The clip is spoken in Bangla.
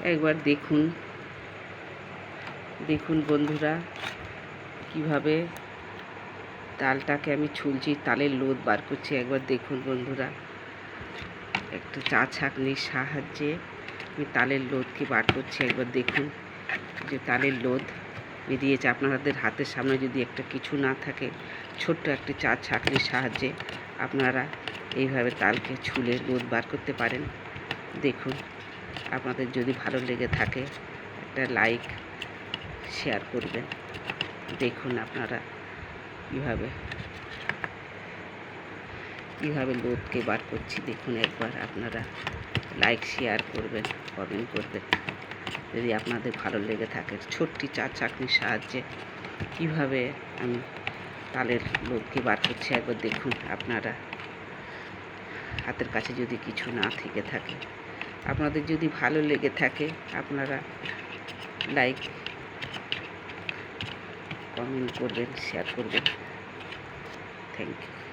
একবার দেখুন দেখুন বন্ধুরা কিভাবে তালটাকে আমি ছুলছি, তালের লোদ বার করছি। একবার দেখুন বন্ধুরা, একটা চা ছাঁকনির সাহায্যে আমি তালের লোদকে বার করছি। একবার দেখুন যে তালের লোদ বেরিয়েছে। আপনাদের হাতের সামনে যদি একটা কিছু না থাকে, ছোট্ট একটি চা ছাঁকনির সাহায্যে আপনারা এইভাবে তালকে ছুলে লোদ বার করতে পারেন। দেখুন, আপনাদের যদি ভালো লেগে থাকে একটা লাইক শেয়ার করবেন। দেখুন আপনারা কীভাবে লোদকে বার করছি। দেখুন, একবার আপনারা লাইক শেয়ার করবেন, কমেন্ট করবেন যদি আপনাদের ভালো লেগে থাকে। ছোট্ট চা ছাঁকনির সাহায্যে কীভাবে আমি তালের লোদকে বার করছি একবার দেখুন। আপনারা হাতের কাছে যদি কিছু না থেকে থাকে, আপনাদের যদি ভালো লেগে থাকে আপনারা লাইক কমেন্ট করবেন, শেয়ার করবেন। Thank you.